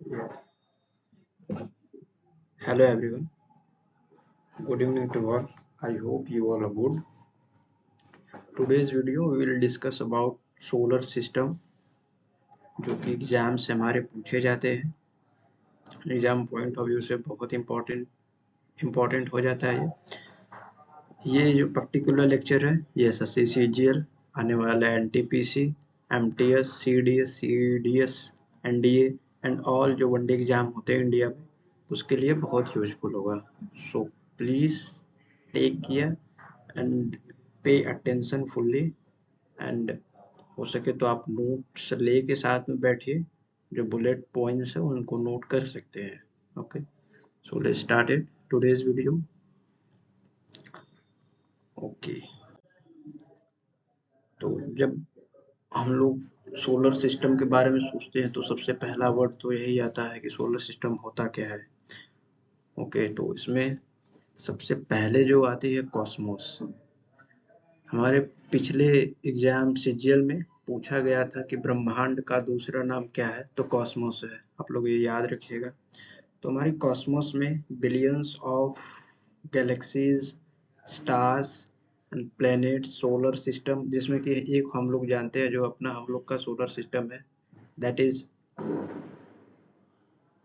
Yeah. Hello everyone. Good evening to all. I hope you all are good. Today's video we will discuss about solar system जो कि exam से हमारे पूछे जाते हैं. Exam point of view से बहुत इम्पोर्टेंट हो जाता है ये जो पर्टिकुलर लेक्चर है ये एसएससी सीजीएल आने वाला है NTPC MTS CDS CDS NDA and all जो वनडे एग्जाम होते हैं इंडिया में उसके लिए बहुत यूजफुल होगा. So please take care and pay attention fully and हो सके तो आप नोट्स लेके साथ में बैठिए. जो बुलेट पॉइंट्स है उनको नोट कर सकते हैं. Okay, so let's start it today's video. Okay, तो जब हम लोग सोलर सिस्टम के बारे में सोचते हैं तो सबसे पहला वर्ड तो यही आता है कि सोलर सिस्टम होता क्या है. ओके, तो इसमें सबसे पहले जो आती है कॉस्मोस. हमारे पिछले एग्जाम सीजीएल में पूछा गया था कि ब्रह्मांड का दूसरा नाम क्या है, तो कॉस्मोस है. आप लोग ये याद रखिएगा. तो हमारी कॉस्मोस में billions of galaxies, stars and planet solar system, जिसमें कि एक हम लोग जानते हैं जो अपना हम लोग का सोलर सिस्टम है, that is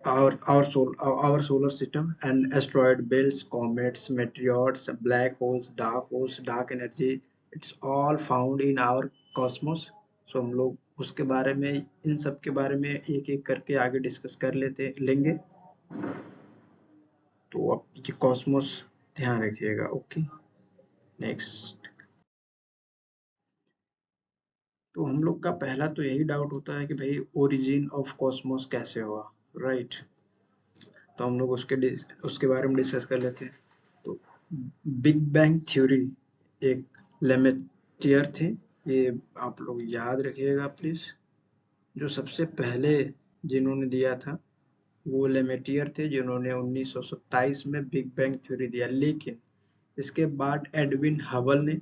our solar system, and asteroid belts, comets, meteors, black holes, dark energy, it's all found in our cosmos. So हम लोग उसके बारे में, इन सब के बारे में एक एक करके आगे डिस्कस कर लेंगे. तो अब ये कॉस्मोस ध्यान रखिएगा. Okay, next. तो हम लोग का पहला तो यही डाउट होता है कि भाई ओरिजिन ऑफ कॉस्मोस कैसे हुआ, राइट. तो हम लोग उसके बारे में डिस्कस कर लेते हैं. तो बिग बैंग थ्योरी एक लेमेटियर थे, ये आप लोग याद रखिएगा प्लीज. जो सबसे पहले जिन्होंने दिया था वो लेमेटियर थे, जिन्होंने 1927 में बिग बैंग थ्योरी दिया. लेकिन इसके बाद एडविन हबल ने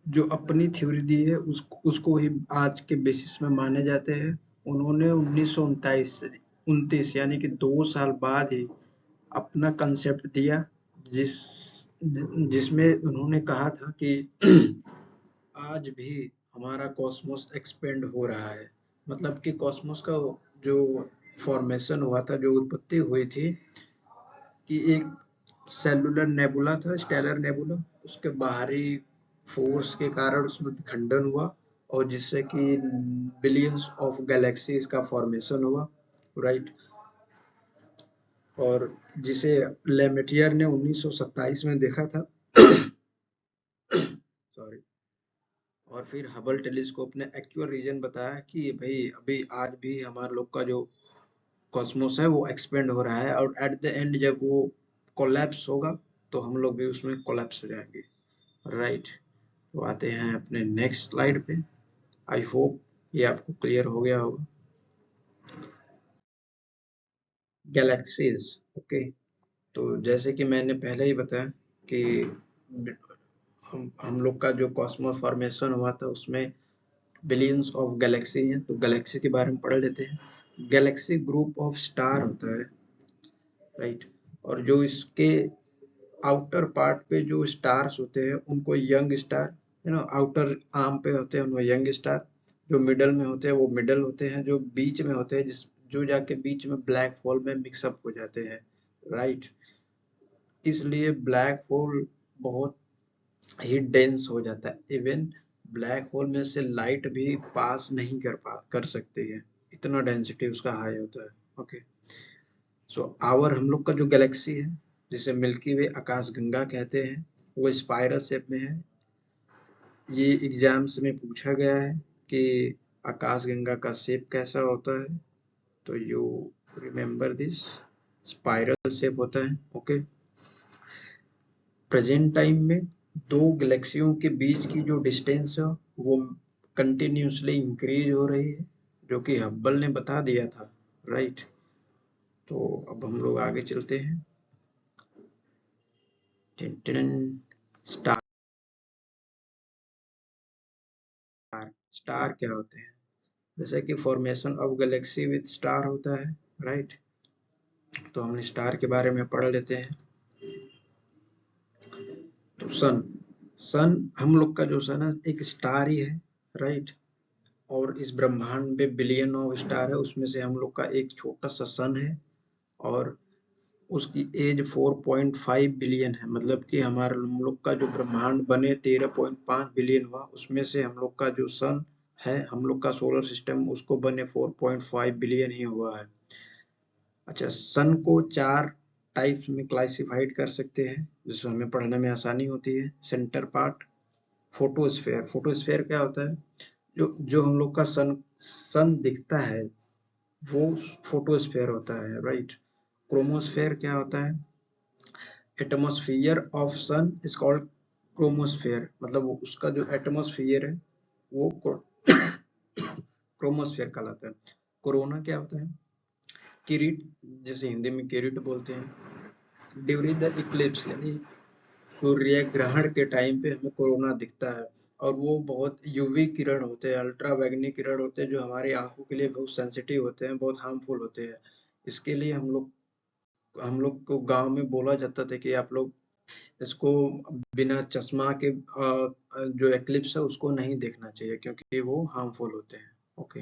जो अपनी थ्योरी दी है उसको ही आज के बेसिस में माने जाते हैं. उन्होंने 1929 यानी कि 2 साल बाद ही अपना कंसेप्ट दिया, जिस जिसमें उन्होंने कहा था कि आज भी हमारा कॉस्मोस एक्सपेंड हो रहा है. मतलब कि कॉस्मोस का जो फॉर्मेशन हुआ था, जो उत्पत्ति हुई थी, कि एक सेलुलर नेबुला था, स्टेलर नेबुला, उसके बाहरी फोर्स के कारण उसमें विखंडन हुआ और जिससे कि बिलियंस ऑफ गैलेक्सीज का फॉर्मेशन हुआ, राइट. और जिसे लेमेटियर ने 1927 में देखा था. सॉरी. और फिर हबल टेलीस्कोप ने एक्चुअल रीजन बताया कि भाई अभी आज भी हमारे लोग का जो कॉस्मोस है वो एक्सपेंड हो रहा है और एट द एंड जब वो कोलैप्स होगा तो हम लोग भी उसमें कोलैप्स हो जाएंगे, राइट. तो आते हैं अपने नेक्स्ट स्लाइड पे. आई होप ये आपको क्लियर हो गया होगा. गैलेक्सीज. ओके, तो जैसे कि मैंने पहले ही बताया कि हम लोग का जो कॉस्मोस फॉर्मेशन हुआ था उसमें बिलियंस ऑफ गैलेक्सी हैं. तो गैलेक्सी के बारे में पढ़ लेते हैं. गैलेक्सी ग्रुप ऑफ स्टार होता है, राइट. और जो इसके आउटर पार्ट पे जो स्टार्स होते हैं उनको यंग स्टार, आउटर आर्म पे होते हैं उनको यंग स्टार. जो मिडल में होते हैं वो मिडल होते हैं. जो बीच में होते हैं जो जाके बीच में ब्लैक होल में मिक्सअप हो जाते हैं, राइट. इसलिए ब्लैक होल बहुत ही डेंस हो जाता है. इवन ब्लैक होल में से लाइट भी पास नहीं कर सकती है, इतना डेंसिटी उसका हाई होता है. ओके, सो आवर हम लोग का जो गैलेक्सी है जिसे मिल्की वे आकाशगंगा कहते हैं, वो स्पाइरल शेप में है. ये एग्जाम्स में पूछा गया है कि आकाशगंगा का शेप कैसा होता है, तो you remember this, spiral shape होता है. ओके, प्रेजेंट टाइम में दो गैलेक्सियों के बीच की जो डिस्टेंस है वो कंटिन्यूसली इंक्रीज हो रही है, जो कि हब्बल ने बता दिया था, राइट. तो अब हम लोग आगे चलते हैं. स्टार. स्टार क्या होते हैं? जैसे कि formation of Galaxy with star होता है, राइट। तो हमने स्टार के बारे में पढ़ लेते हैं। तो सन हम लोग का जो सन है एक स्टार ही है, राइट। और इस ब्रह्मांड में बिलियन ऑफ स्टार है, उसमें से हम लोग का एक छोटा सा सन है और उसकी एज 4.5 बिलियन है। मतलब कि हमारे हम लोग का जो ब्रह्मांड बने 13.5 बिलियन हुआ, उसमें से हम लोग का जो सन है, हम लोग का सोलर सिस्टम, उसको बने 4.5 बिलियन ही हुआ है। अच्छा, सन को 4 टाइप्स में क्लासिफाइड कर सकते हैं जिससे हमें पढ़ने में आसानी होती है। Centre part, photosphere. फोटोस्फेयर क्या होता है? जो जो हम लोग का सन दिखता है वो फोटोस्फेयर होता है, राइट। क्रोमोस्फेयर क्या होता है? Atmosphere of sun is called chromosphere. मतलब उसका जो एटमॉस्फेयर है वो क्रोमोस्फेयर कहलाता है। कोरोना क्या होता है? किरीट, जैसे हिंदी में किरीट बोलते हैं। ड्यूरिंग द इक्लिप्स यानी सूर्य ग्रहण के टाइम पे हमें कोरोना दिखता है और वो बहुत यूवी किरण होते हैं, अल्ट्रा वैगनी किरण होते हैं, जो हमारी आंखों के लिए बहुत सेंसिटिव होते हैं, बहुत हार्मफुल होते हैं। इसके लिए हम लोग को गांव में बोला जाता था कि आप लोग इसको बिना चश्मा के जो एक्लिप्स है उसको नहीं देखना चाहिए क्योंकि वो हार्मफुल होते हैं। ओके।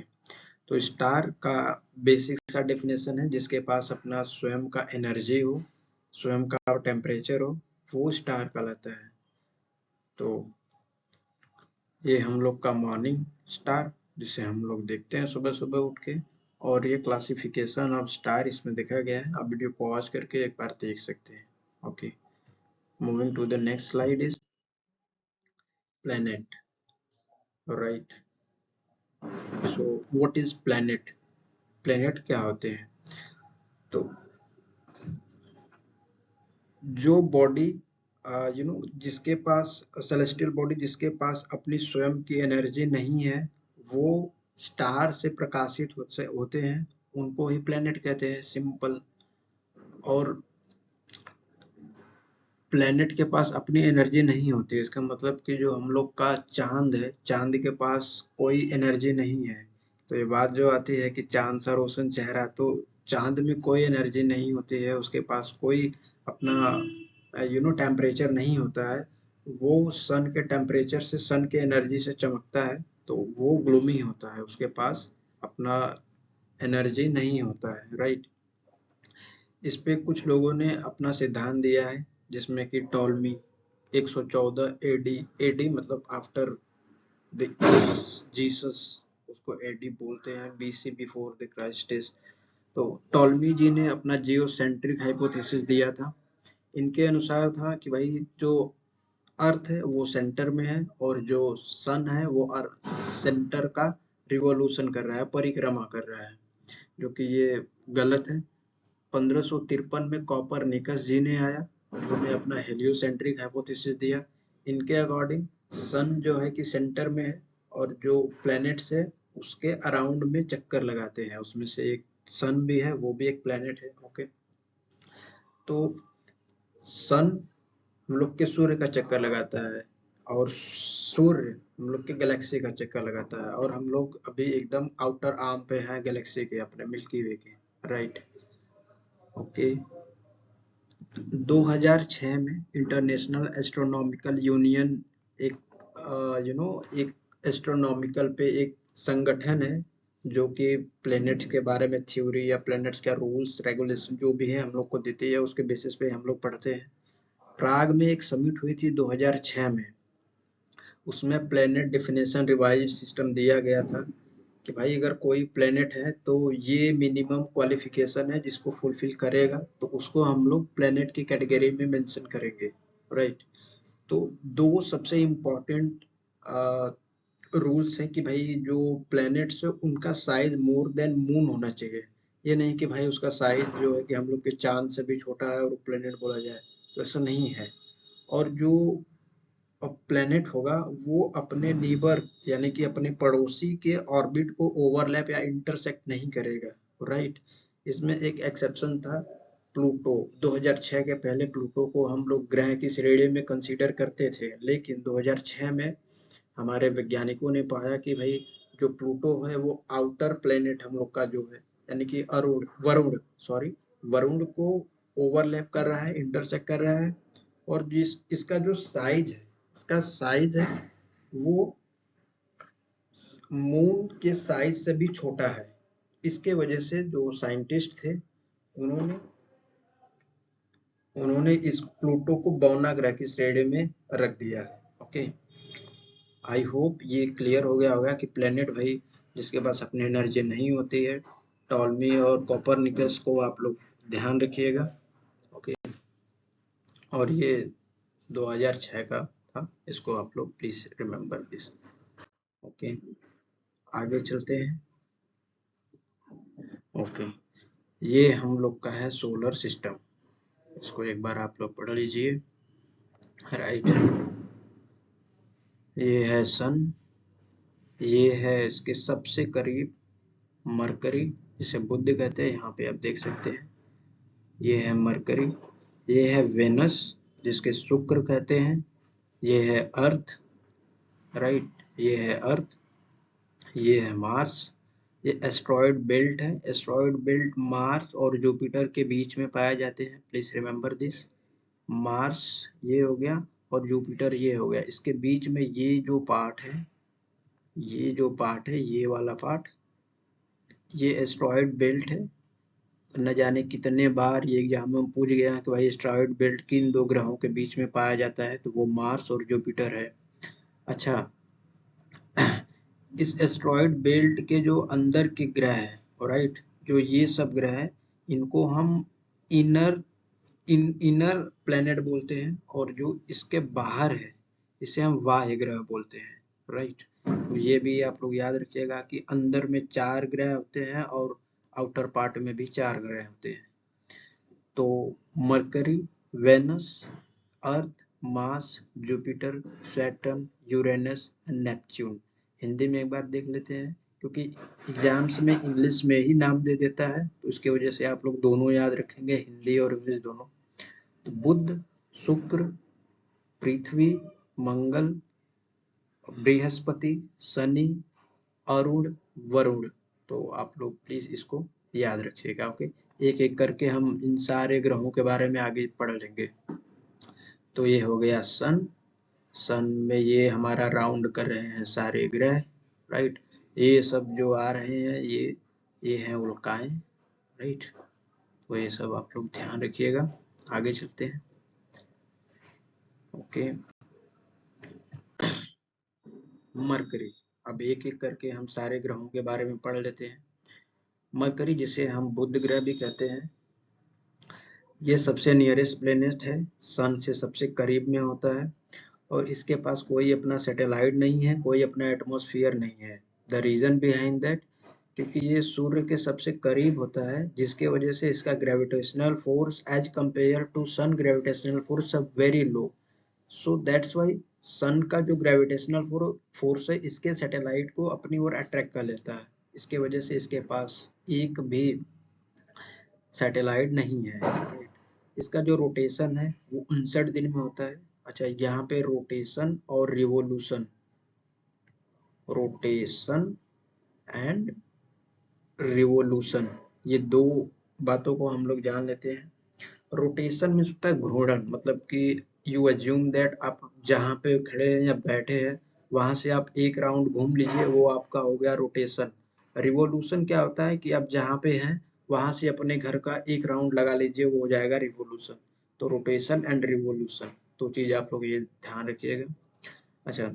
तो स्टार का बेसिक सा डेफिनेशन है, जिसके पास अपना स्वयं का एनर्जी हो, स्वयं का टेम्परेचर हो, वो स्टार कहलाता है। तो ये हम लोग का मॉर्निंग स्टार जिसे हम लोग देखते हैं सुबह सुबह उठ के, और ये क्लासिफिकेशन ऑफ स्टार इसमें देखा गया है। आप वीडियो पॉज करके एक बार देख सकते हैं। Okay, moving to the next slide is planet, right? So what is planet? planet क्या होते हैं? तो जो बॉडी जिसके पास सेलेस्टियल बॉडी, जिसके पास अपनी स्वयं की एनर्जी नहीं है, वो स्टार से प्रकाशित होते हैं, उनको ही प्लेनेट कहते हैं, सिंपल। और प्लेनेट के पास अपनी एनर्जी नहीं होती, इसका मतलब कि जो हम लोग का चांद है, चांद के पास कोई एनर्जी नहीं है। तो ये बात जो आती है कि चांद सा रोशन चेहरा, तो चांद में कोई एनर्जी नहीं होती है, उसके पास कोई अपना टेम्परेचर नहीं होता है। वो सन के टेम्परेचर से, सन के एनर्जी से चमकता है, तो वो ग्लूमी होता है, उसके पास अपना एनर्जी नहीं होता है, राइट। इस पे कुछ लोगों ने अपना सिद्धांत दिया है, जिसमें कि टॉलमी 114 एडी, एडी मतलब आफ्टर जीसस, उसको एडी बोलते हैं, BC before the Christ is. तो टॉलमी जी ने अपना जियोसेंट्रिक हाइपोथेसिस दिया था। इनके अनुसार था कि भाई जो अर्थ है वो सेंटर में है और जो सन है वो अर्थ सेंटर का रिवॉल्यूशन कर रहा है, परिक्रमा कर रहा है, जो कि ये गलत है। 1553 में कॉपरनिकस जी ने आया, उन्होंने अपना हेलियोसेंट्रिक हाइपोथेसिस दिया। इनके अकॉर्डिंग सन जो है कि सेंटर में है और जो प्लैनेट्स है उसके अराउंड में चक्कर लगाते हैं, उसमें से एक सन भी है, वो भी एक प्लैनेट है। ओके। तो सन हम लोग के सूर्य का चक्कर लगाता है और सूर्य हम लोग के गैलेक्सी का चक्कर लगाता है, और हम लोग अभी एकदम आउटर आर्म पे हैं गैलेक्सी के, अपने मिल्की वे के, राइट। ओके। 2006 में इंटरनेशनल एस्ट्रोनॉमिकल यूनियन एक एक एस्ट्रोनॉमिकल पे एक संगठन है जो कि प्लैनेट्स के बारे में थ्योरी या प्लैनेट्स का रूल्स रेगुलेशन जो भी है हम लोग को देती है, उसके बेसिस पे हम लोग पढ़ते हैं। प्राग में एक समिट हुई थी 2006 में, उसमें प्लैनेट डेफिनेशन रिवाइज सिस्टम दिया गया था कि भाई अगर कोई प्लेनेट है तो ये मिनिमम क्वालिफिकेशन है, जिसको फुलफिल करेगा तो उसको हम लोग प्लेनेट की कैटेगरी में मेंशन करेंगे, राइट। तो दो सबसे इम्पोर्टेंट रूल्स है कि भाई जो प्लैनेट्स है उनका साइज मोर देन मून होना चाहिए। ये नहीं कि भाई उसका साइज जो है कि हम लोग के चांद से भी छोटा है और प्लैनेट बोला जाए, तो ऐसा नहीं है। और जो प्लैनेट होगा वो अपने नीबर यानी कि अपने पड़ोसी के ऑर्बिट को ओवरलैप या इंटरसेक्ट नहीं करेगा, राइट। इसमें एक एक्सेप्शन था, प्लूटो। 2006 के पहले प्लूटो को हम लोग ग्रह की श्रेणी में कंसीडर करते थे, लेकिन 2006 में हमारे वैज्ञानिकों ने पाया कि भाई जो प्लूटो है वो आउटर प्लेनेट हम लोग का जो है, यानी कि वरुण को ओवरलैप कर रहा है, इंटरसेक्ट कर रहा है, और जिस इसका जो साइज है वो मून के साइज से भी छोटा है। इसके वजह से जो साइंटिस्ट थे उन्होंने इस प्लूटो को बौना ग्रह की श्रेणी में रख दिया है। ओके, आई होप ये क्लियर हो गया होगा कि प्लेनेट भाई जिसके पास अपनी एनर्जी नहीं होती है, टॉलमी और कोपरनिकस को आप लोग ध्यान रखिएगा। ओके, और ये 2006 का था, इसको आप लोग प्लीज रिमेम्बर दिस। ओके, आगे चलते हैं। ओके, ये हम लोग का है सोलर सिस्टम, इसको एक बार आप लोग पढ़ लीजिए। राइट, ये है सन, ये है इसके सबसे करीब मरकरी, जिसे बुध कहते हैं, यहाँ पे आप देख सकते हैं। ये है मरकरी, ये है वेनस जिसके शुक्र कहते हैं, ये है अर्थ, राइट, ये है अर्थ, ये है मार्स। ये एस्ट्रॉयड बेल्ट है, एस्ट्रॉयड बेल्ट मार्स और जुपिटर के बीच में पाए जाते हैं, प्लीज रिमेम्बर दिस। मार्स ये हो गया और जुपिटर ये हो गया, इसके बीच में ये जो पार्ट है, ये वाला पार्ट, ये एस्ट्रॉयड बेल्ट है। न जाने कितने बार ये एग्जाम में पूछ गया कि भाई एस्ट्रॉयड बेल्ट किन दो ग्रहों के बीच में पाया जाता है, तो वो मार्स और जुपिटर है। अच्छा, इस एस्ट्रॉयड बेल्ट के जो अंदर के ग्रह हैं, राइट, जो ये सब ग्रह हैं, इनको हम इनर प्लेनेट बोलते हैं, और जो इसके बाहर है इसे हम बाह्य ग्रह बोलते हैं, राइट। तो ये भी आप लोग याद रखिएगा कि अंदर में 4 ग्रह होते हैं और आउटर पार्ट में भी 4 ग्रह होते हैं। तो Mercury, Venus, Earth, Mars, Jupiter, Saturn, Uranus, Neptune. Hindi में एक बार देख लेते हैं, क्योंकि एग्जाम्स में इंग्लिश में ही नाम दे देता है, तो उसकी वजह से आप लोग दोनों याद रखेंगे, हिंदी और इंग्लिश दोनों। तो बुध, शुक्र, पृथ्वी, मंगल, बृहस्पति, शनि, अरुण, वरुण। तो आप लोग प्लीज इसको याद रखिएगा। ओके, एक एक करके हम इन सारे ग्रहों के बारे में आगे पढ़ लेंगे। तो ये हो गया सन, सन में ये हमारा राउंड कर रहे हैं सारे ग्रह, राइट। ये सब जो आ रहे हैं ये हैं उल्काएं, राइट। तो ये सब आप लोग ध्यान रखिएगा। आगे चलते हैं। ओके, मरकरी, अब एक एक करके हम सारे ग्रहों के बारे में पढ़ लेते हैं। मरकरी, जिसे हम बुध ग्रह भी कहते हैं, ये सबसे नियरेस्ट प्लेनेट है, सन से सबसे करीब में होता है, और इसके पास कोई अपना सैटेलाइट नहीं है, कोई अपना एटमॉस्फेयर नहीं है। द रीजन बिहाइंड दैट, क्योंकि ये सूर्य के सबसे करीब होता है, जिसके वजह से इसका gravitational force as compare to sun gravitational force very low. So that's why sun का जो ग्रेविटेशनल फोर्स है इसके सैटेलाइट को अपनी ओर अट्रैक्ट कर लेता है, इसके वजह से इसके पास एक भी सैटेलाइट नहीं है। इसका जो रोटेशन है वो 59 दिन में होता है। अच्छा, यहाँ पे रोटेशन और रिवोल्यूशन, रोटेशन एंड रिवोल्यूशन, ये दो बातों को हम लोग जान लेते हैं। रोटेशन में होता है घूर्णन, मतलब कि यू अज्यूम दैट आप जहाँ पे खड़े हैं या बैठे हैं वहां से आप एक राउंड घूम लीजिए, वो आपका हो गया रोटेशन। रिवोल्यूशन क्या होता है कि आप जहाँ पे हैं वहां से अपने घर का एक राउंड लगा लीजिए, वो हो जाएगा रिवोल्यूशन। तो रोटेशन एंड रिवोल्यूशन दो चीज आप लोग ये ध्यान रखिएगा। अच्छा,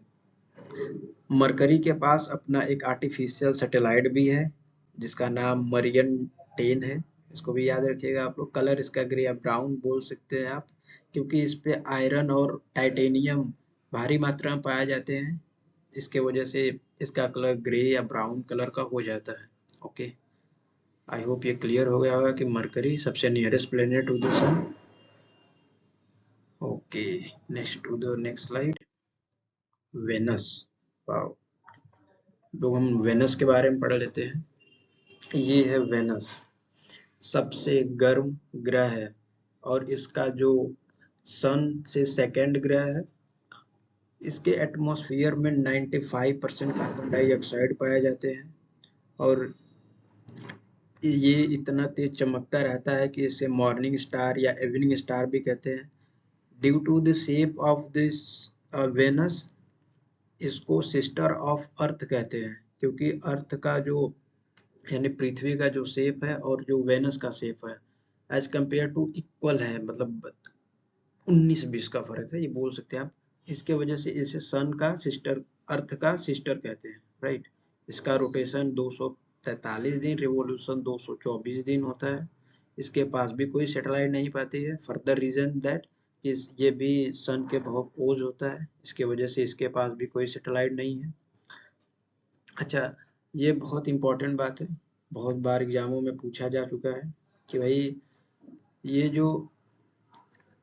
मरकरी के पास अपना एक आर्टिफिशियल सैटेलाइट भी है जिसका नाम मरियन 10 है, इसको भी याद रखिएगा आप लोग। कलर इसका ग्रे या ब्राउन बोल सकते हैं आप, क्योंकि इस पे आयरन और टाइटेनियम भारी मात्रा में पाए जाते हैं, इसके वजह से इसका कलर ग्रे या ब्राउन कलर का हो जाता है। ओके, आई होप ये क्लियर हो गया होगा कि मरकरी सबसे nearest planet to the sun. Okay, next to the next slide, Venus. Wow, तो हम वेनस के बारे में पढ़ लेते हैं। ये है वेनस, सबसे गर्म ग्रह है, और इसका जो सन से सेकंड ग्रह है, इसके एटमॉस्फेयर में 95% कार्बन डाइऑक्साइड पाए जाते हैं और ये इतना तेज चमकता रहता है कि इसे मॉर्निंग स्टार या इवनिंग स्टार भी कहते हैं। Due to the shape of this Venus, इसको सिस्टर ऑफ अर्थ कहते हैं, क्योंकि अर्थ का जो यानी पृथ्वी का जो शेप है और जो वेनस का शेप है एज कंपेयर टू इक्वल है, मतलब 19-20 का फर्क है, ये बोल सकते हैं आप। इसके वजह से इसे सन का सिस्टर, अर्थ का सिस्टर कहते हैं, राइट। इसका रोटेशन 243 दिन, रिवोल्यूशन 224 दिन होता है। इसके पास भी कोई सैटेलाइट नहीं पाती है। फर्दर रीजन दैट ये भी सन के बहुत क्लोज होता है, इसके वजह से इसके पास भी कोई सैटेलाइट नहीं है। अच्छा, ये बहुत इंपॉर्टेंट बात है, बहुत बार एग्जामों में पूछा जा चुका है कि भाई ये जो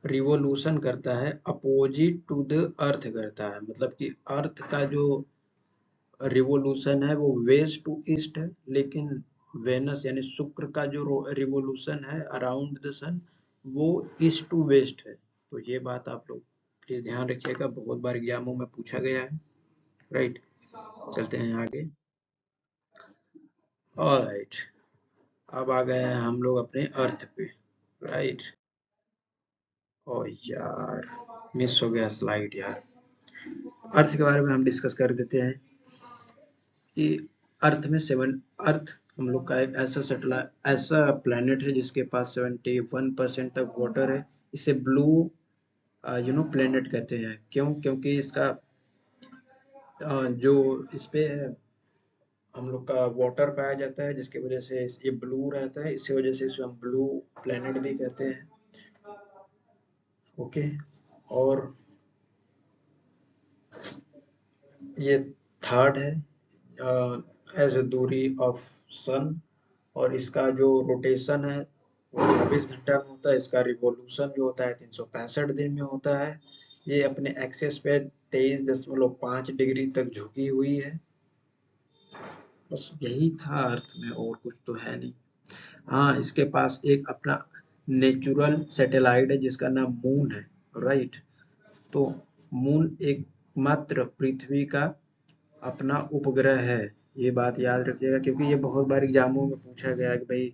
रिवोल्यूशन करता है अपोजिट टू द अर्थ करता है, मतलब कि अर्थ का जो रिवोल्यूशन है वो वेस्ट टू ईस्ट है, लेकिन वेनस यानी शुक्र का जो रिवोल्यूशन है अराउंड द सन वो ईस्ट टू वेस्ट है। तो ये बात आप लोग प्लीज ध्यान रखिएगा, बहुत बार एग्जामों में पूछा गया है, राइट। चलते हैं आगे। ऑलराइट, अब आ गए हैं हम लोग अपने अर्थ पे, राइट। ओ यार, मिस हो गया स्लाइड यार। अर्थ के बारे में हम डिस्कस कर देते हैं कि अर्थ में अर्थ हम लोग का एक ऐसा सैटेलाइट, ऐसा प्लेनेट है जिसके पास 71% तक वाटर है। इसे ब्लू प्लेनेट कहते हैं। क्यों? क्योंकि इसका जो इस पे हम लोग का वाटर पाया जाता है, जिसकी वजह से ये ब्लू रहता है, इसी वजह से इसे हम ब्लू प्लेनेट भी कहते हैं। ओके, और ये थर्ड है एज अ दूरी ऑफ सन, और इसका जो रोटेशन है वो 24 घंटा में होता है। इसका रिवॉल्यूशन जो होता है 365 दिन में होता है। ये अपने एक्सेस पे 23.5 डिग्री तक झुकी हुई है। बस यही था अर्थ में, और कुछ तो है नहीं। हाँ, इसके पास एक अपना नेचुरल सैटेलाइट है जिसका नाम मून है, राइट। तो मून एकमात्र पृथ्वी का अपना उपग्रह है, ये बात याद रखिएगा, क्योंकि ये बहुत बार एग्जामों में पूछा गया कि भाई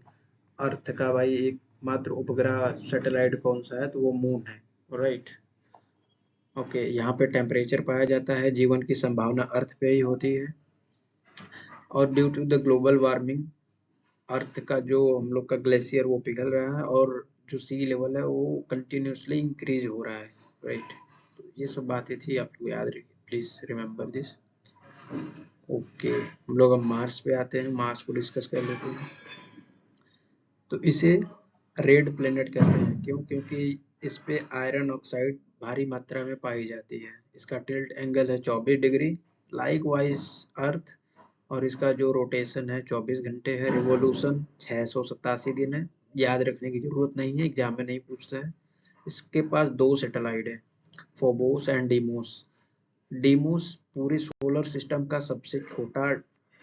अर्थ का भाई एकमात्र उपग्रह सैटेलाइट कौन सा है, तो वो मून है, राइट। ओके, यहाँ पे टेम्परेचर पाया जाता है, जीवन की संभावना अर्थ पे ही होती है। और due to the global warming, earth का जो हम लोग का ग्लेशियर वो पिघल रहा है, और जो सी लेवल है वो कंटिन्यूसली इंक्रीज हो रहा है, राइट। तो ये सब बातें थी, आपको याद रखिए, प्लीज रिमेम्बर दिस। ओके, हम लोग अब मार्स पे आते हैं, मार्स को डिस्कस कर लेते हैं। तो इसे रेड प्लेनेट कहते हैं। क्यों? क्योंकि इस पे आयरन ऑक्साइड भारी मात्रा में पाई जाती है। इसका टिल्ट एंगल है 24 डिग्री, लाइक वाइज अर्थ, और इसका जो रोटेशन है 24 घंटे है, रिवोल्यूशन 687 दिन है। याद रखने की जरूरत नहीं है, एग्जाम में नहीं पूछता है। इसके पास 2 सैटेलाइट है, फोबोस एंड डीमोस। डीमोस पूरे सोलर सिस्टम का सबसे छोटा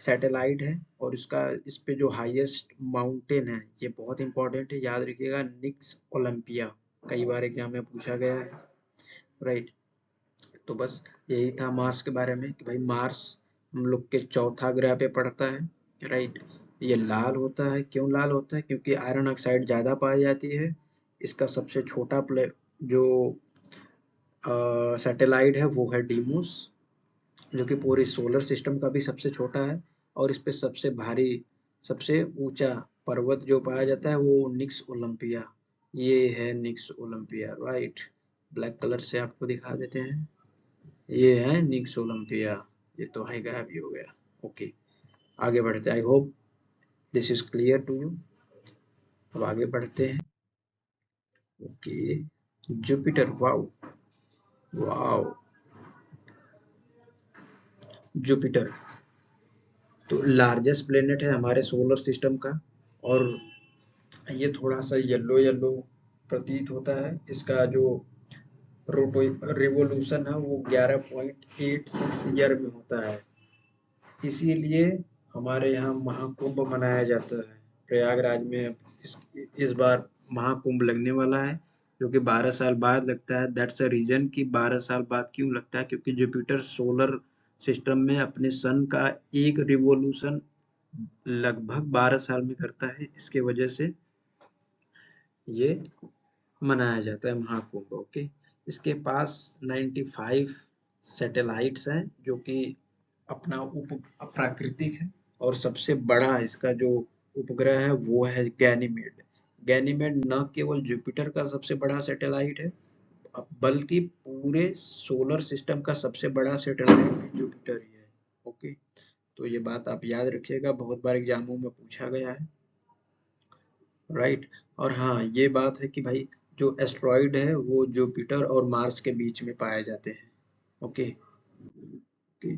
सैटेलाइट है, और इसका इस पे जो हाईएस्ट माउंटेन है, ये बहुत इंपॉर्टेंट है, याद रखिएगा, निक्स ओलंपिया। कई बार एग्जाम में पूछा गया है, राइट। तो बस यही था मार्स के बारे में कि भाई मार्स हम लोग के चौथा ग्रह पे पड़ता है, राइट। ये लाल होता है। क्यों लाल होता है? क्योंकि आयरन ऑक्साइड ज़्यादा पाई जाती है। इसका सबसे छोटा जो सैटेलाइट है वो है डीमोस, जो कि पूरे सोलर सिस्टम का भी सबसे छोटा है। और इस पे सबसे भारी, सबसे ऊंचा पर्वत जो पाया जाता है वो निक्स ओलंपिया, ये है निक्स ओलंपिया, राइट। ब्लैक कलर से आपको दिखा देते हैं, ये है निक्स ओलंपिया। ये तो है, गायब ही हो गया। ओके, आगे बढ़ते हैं। I hope this is clear to you. अब आगे बढ़ते हैं। Okay, Jupiter, wow wow, Jupiter तो लार्जेस्ट प्लेनेट है हमारे सोलर सिस्टम का, और ये थोड़ा सा येलो येलो प्रतीत होता है। इसका जो रोटो रिवोल्यूशन है वो 11.86 ईयर में होता है। इसीलिए हमारे यहाँ महाकुंभ मनाया जाता है प्रयागराज में। इस बार महाकुंभ लगने वाला है, जो कि 12 साल बाद लगता है। दैट्स अ रीजन कि 12 साल बाद क्यों लगता है, क्योंकि जुपिटर सोलर सिस्टम में अपने सन का एक रिवॉल्यूशन लगभग 12 साल में करता है। इसके वजह से ये मनाया जाता है महाकुंभ। ओके, इसके पास 95 सैटेलाइट्स हैं जो कि अपना प्राकृतिक है, और सबसे बड़ा इसका जो उपग्रह है वो है गैनीमेड। गैनीमेड न केवल जुपिटर का सबसे बड़ा सैटेलाइट है, बल्कि पूरे सोलर सिस्टम का सबसे बड़ा सैटेलाइट जुपिटर ही है। ओके, तो ये बात आप याद रखिएगा, बहुत बार एग्जामों में पूछा गया है। राइट, और हाँ ये बात है कि भाई जो एस्ट्रॉइड है वो जुपिटर और मार्स के बीच में पाए जाते हैं। Okay okay,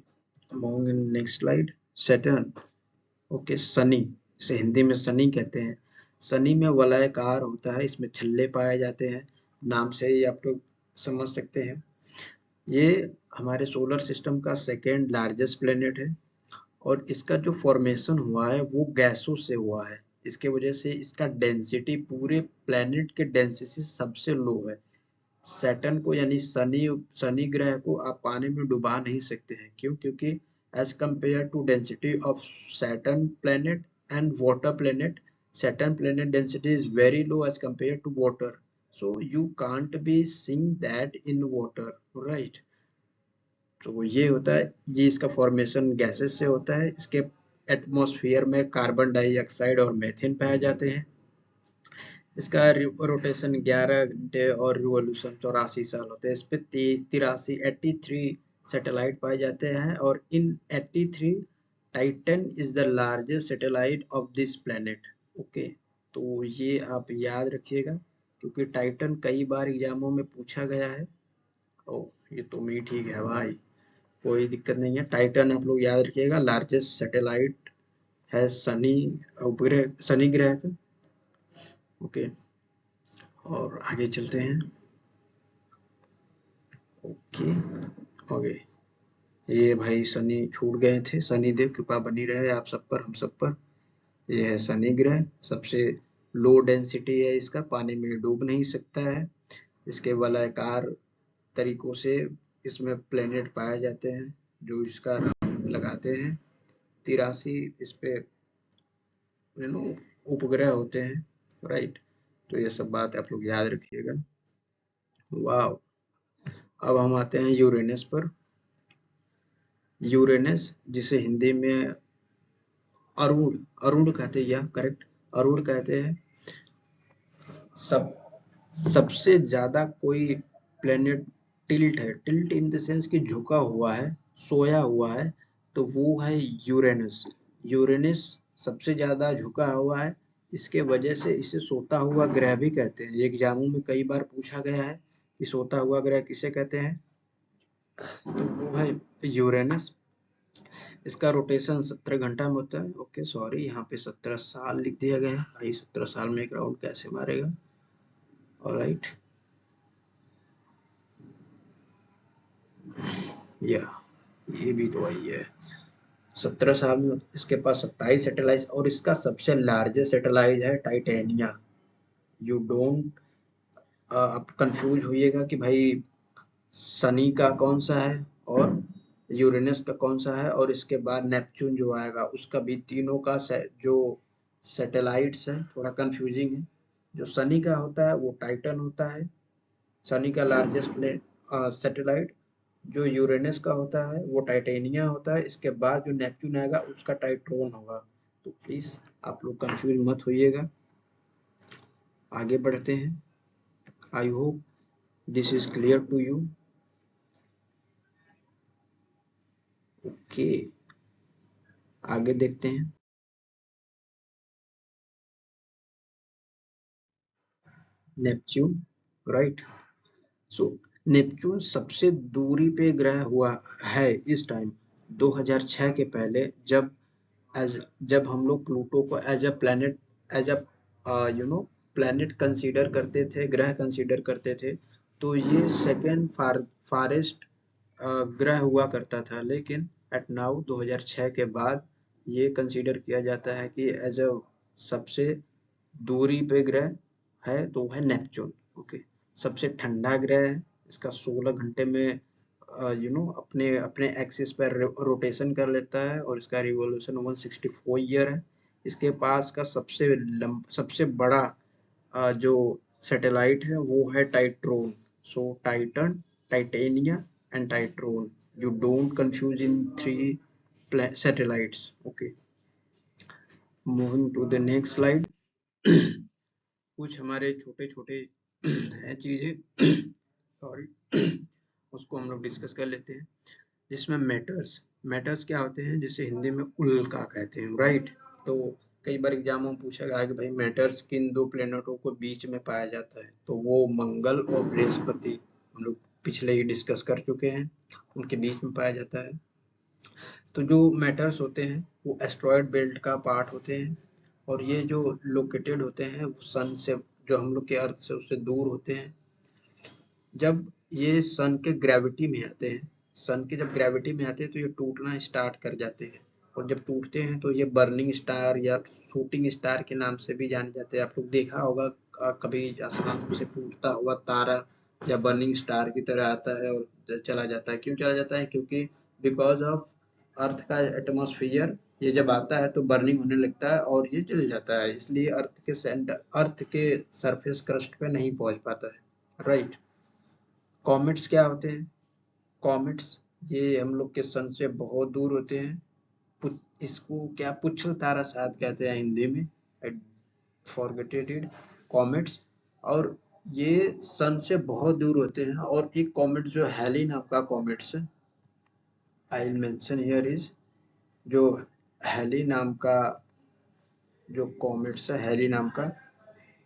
among next slide, Saturn. Okay, Shani, इसे हिंदी में शनि कहते हैं। शनि में वलयाकार होता है, इसमें छल्ले पाए जाते हैं, नाम से ही आप लोग समझ सकते हैं। ये हमारे सोलर सिस्टम का सेकेंड लार्जेस्ट प्लेनेट है, और इसका जो फॉर्मेशन हुआ है वो गैसों से हुआ है। इसके वजह से इसका डेंसिटी पूरे प्लेनेट के डेंसिटी से सबसे लो है। सैटर्न को यानी शनि ग्रह को आप पानी में डुबा नहीं सकते हैं। क्यों? क्योंकि as compare to density of Saturn planet and water planet, Saturn planet density is very low as compare to water, so you can't be sink that in water. Right, तो ये होता है, ये इसका फॉर्मेशन गैसेस से होता है। इसके एटमॉस्फेयर में कार्बन डाइऑक्साइड और मीथेन पाए जाते हैं। इसका रोटेशन 11 घंटे और रिवॉल्यूशन 84 साल होते हैं। इस पे 83 सैटेलाइट पाए जाते हैं, और इन 83 Titan is the largest satellite of this planet. Okay, तो ये आप याद रखिएगा, क्योंकि टाइटन कई बार एग्जामों में पूछा गया है। ओ, ये तो मैं ठीक है भाई, कोई दिक्कत नहीं है। टाइटन आप लोग याद रखिएगा, लार्जेस्ट सैटेलाइट है शनि उपग्रह, शनि ग्रह का। ओके, और आगे चलते हैं। ओके ओके, ये भाई शनि छूट गए थे, शनि देव कृपा बनी रहे आप सब पर, हम सब पर। ये है शनि ग्रह, सबसे लो डेंसिटी है इसका, पानी में डूब नहीं सकता है। इसके वलयाकार तरीकों से इसमें प्लेनेट पाए जाते हैं जो इसका रंग लगाते हैं। 83 इस पे उपग्रह होते हैं। राइट, तो ये सब बात आप लोग याद रखिएगा। वाह, अब हम आते हैं यूरेनस पर। यूरेनस, जिसे हिंदी में अरुण अरुण कहते हैं, या करेक्ट अरुण कहते हैं। सब सबसे ज्यादा कोई प्लेनेट टिल्ट है, टिल्ट इन द सेंस कि झुका हुआ है, सोया हुआ है, तो वो है यूरेनस। यूरेनस सबसे ज्यादा झुका हुआ है, इसके वजह से इसे सोता हुआ ग्रह भी कहते हैं। एग्जामों में कई बार पूछा गया है कि सोता हुआ ग्रह किसे कहते हैं, तो वो है यूरेनस। इसका रोटेशन 17 घंटा में होता है। ओके सॉरी, यहाँ पे 17 साल लिख दिया गया है भाई, 17 साल में एक राउंड कैसे मारेगा। ऑलराइट, या ये भी तो वही है, 17 साल में इसके पास 27 सैटेलाइट, और इसका सबसे लार्जेस्ट सैटेलाइट है टाइटेनिया। यू डोंट आप कंफ्यूज होइएगा कि भाई शनि का कौन सा है और यूरेनस का कौन सा है, और इसके बाद नेपच्यून जो आएगा उसका भी, तीनों का जो सैटेलाइट्स है थोड़ा कंफ्यूजिंग है। जो शनि का होता है वो टाइटन होता है, शनि का लार्जेस्ट सैटेलाइट। जो यूरेनस का होता है वो टाइटेनिया होता है, इसके बाद जो नेपच्यून आएगा उसका टाइट्रोन होगा। तो प्लीज आप लोग कंफ्यूज मत होइएगा। आगे बढ़ते हैं, I hope this is clear to you. Okay, आगे देखते हैं। Neptune, right. सो नेपच्यून सबसे दूरी पे ग्रह हुआ है इस टाइम, 2006 के पहले, जब हम लोग प्लूटो को as a planet, as a planet consider करते थे, ग्रह कंसीडर करते थे, तो ये सेकेंड फारेस्ट ग्रह हुआ करता था। लेकिन एट नाउ 2006 के बाद ये कंसीडर किया जाता है कि एज अ सबसे दूरी पे ग्रह है, तो है नेपच्यून। ओके, सबसे ठंडा ग्रह है, इसका 16 घंटे में अपने अपने एक्सिस पर रोटेशन कर लेता है और इसका रिवॉल्यूशन 164 ईयर है। इसके पास का सबसे बड़ा जो सैटेलाइट है वो है Triton. So Titan, Titania and Triton, you don't confuse in 3 satellites. Okay, moving to the next slide. कुछ हमारे छोटे छोटे हैं चीजें सॉरी उसको हम लोग डिस्कस कर लेते हैं, जिसमें मैटर्स क्या होते हैं, जिसे हिंदी में उल्का कहते हैं, राइट। तो कई बार एग्जाम में पूछा गया है कि भाई मैटर्स किन 2 प्लेनेटों को बीच में पाया जाता है, तो वो मंगल और बृहस्पति हम लोग पिछले ही डिस्कस कर चुके हैं, उनके बीच में पाया जाता है। तो जो मैटर्स होते हैं वो एस्ट्रॉयड बेल्ट का पार्ट होते हैं, और ये जो लोकेटेड होते हैं वो सन से, जो हम लोग के अर्थ से उससे दूर होते हैं। जब ये सन के ग्रेविटी में आते हैं, सन के जब ग्रेविटी में आते हैं तो ये टूटना स्टार्ट कर जाते हैं, और जब टूटते हैं तो ये बर्निंग स्टार या शूटिंग स्टार के नाम से भी जाने जाते हैं। आप लोग देखा होगा कभी आसमान से टूटता हुआ तारा या बर्निंग स्टार की तरह आता है और चला जाता है। क्यों चला जाता है? क्योंकि बिकॉज ऑफ अर्थ का एटमॉस्फेयर, ये जब आता है तो बर्निंग होने लगता है और ये जल जाता है, इसलिए अर्थ के सरफेस क्रस्ट पे नहीं पहुंच पाता है, राइट। कॉमेट्स क्या होते हैं? कॉमेट्स ये हम लोग के सन से बहुत दूर होते हैं। इसको क्या पुच्छल तारा शायद कहते हैं हिंदी में, आई फॉरगेट इट, कॉमेट्स। और ये सन से बहुत दूर होते हैं, और एक कॉमेट जो हैली नाम का कॉमेट्स है, I will mention here is, जो हैली नाम का जो कॉमेट्स है, हैली नाम का,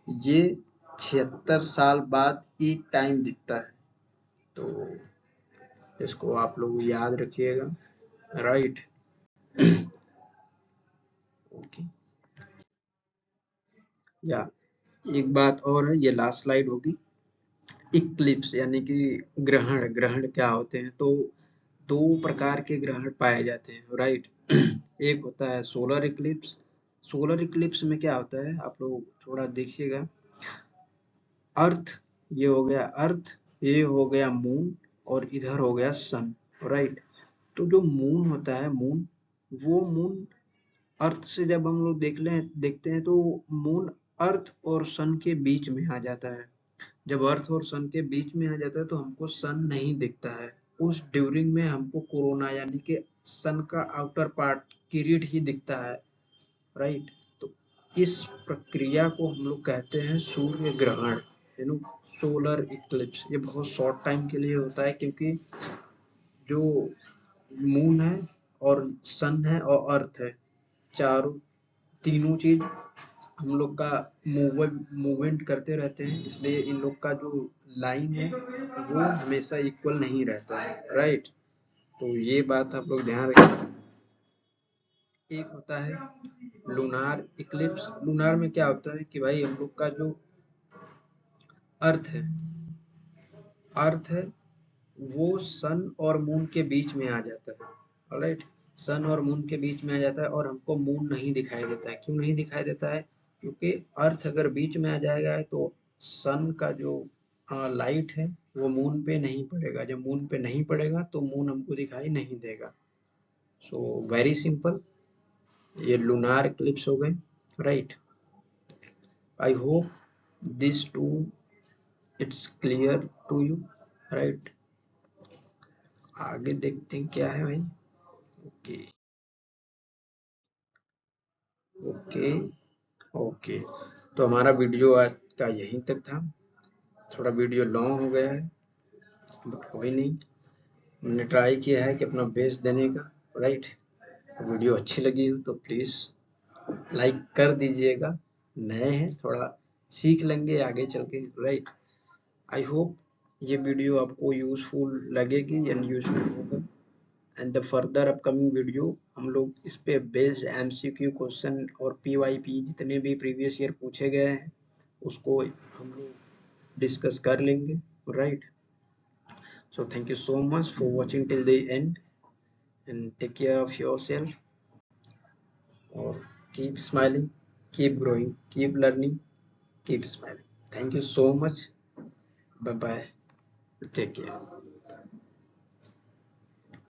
ये 76 साल बाद एक टाइम दिखता है, तो इसको आप लोग याद रखिएगा, राइट। ओके, या एक बात और है, ये लास्ट स्लाइड होगी। इक्लिप्स यानी कि ग्रहण, ग्रहण क्या होते हैं? तो 2 प्रकार के ग्रहण पाए जाते हैं, राइट। एक होता है सोलर इक्लिप्स। सोलर इक्लिप्स में क्या होता है, आप लोग थोड़ा देखिएगा। अर्थ, ये हो गया अर्थ, ये हो गया मून, और इधर हो गया सन, राइट। तो जो मून होता है, वो मून अर्थ से जब हम लोग देखते हैं तो मून अर्थ और सन के बीच में आ जाता है। जब अर्थ और सन के बीच में आ जाता है तो हमको सन नहीं दिखता है। उस ड्यूरिंग में हमको कोरोना यानी कि सन का आउटर पार्ट, किरीट ही दिखता है, राइट। तो इस प्रक्रिया को हम लोग कहते हैं सूर्य ग्रहण, सोलर इक्लिप्स। ये बहुत शॉर्ट टाइम के लिए होता है, क्योंकि जो मून है और सन है और अर्थ है, तीनों चीज हम लोग का मूवमेंट करते रहते हैं, इसलिए इन लोग का जो लाइन है वो हमेशा इक्वल नहीं रहता है, राइट। तो ये बात आप लोग ध्यान रखें। एक होता है लूनार इक्लिप्स। लूनार में क्या होता है कि भाई हम लोग का जो अर्थ है अर्थ है वो सन और मून के बीच में आ जाता है, ऑलराइट। सन और मून के बीच में आ जाता है और हमको मून नहीं दिखाई देता है। क्यों नहीं दिखाई देता है? क्योंकि अर्थ अगर बीच में आ जाएगा तो सन का जो लाइट है वो मून पे नहीं पड़ेगा। जब मून पे नहीं पड़ेगा तो मून हमको दिखाई नहीं देगा। सो वेरी सिंपल, ये लूनार इक्लिप्स हो गए, right. I hope this to it's clear to you, right. आगे देखते हैं क्या है भाई। ओके ओके ओके, तो हमारा वीडियो आज का यहीं तक था। थोड़ा वीडियो लॉन्ग हो गया है, बट कोई नहीं, हमने ट्राई किया है कि अपना बेस्ट देने का, राइट। वीडियो अच्छी लगी हो तो प्लीज़ लाइक कर दीजिएगा। नए हैं, थोड़ा सीख लेंगे आगे चल के, राइट। आई होप ये वीडियो आपको यूजफुल लगेगी एंड यूजफुल होगा। And the further upcoming video हम लोग इस पे बेस्ड एमसीक्यू क्वेश्चन और पीवाईपी जितने भी प्रीवियस ईयर पूछे गए हैं उसको हम लोग डिस्कस कर लेंगे, right. So thank you so much for watching till the end, and take care of yourself, और keep smiling, keep growing, keep learning, keep smiling. Thank you so much, bye bye, take care.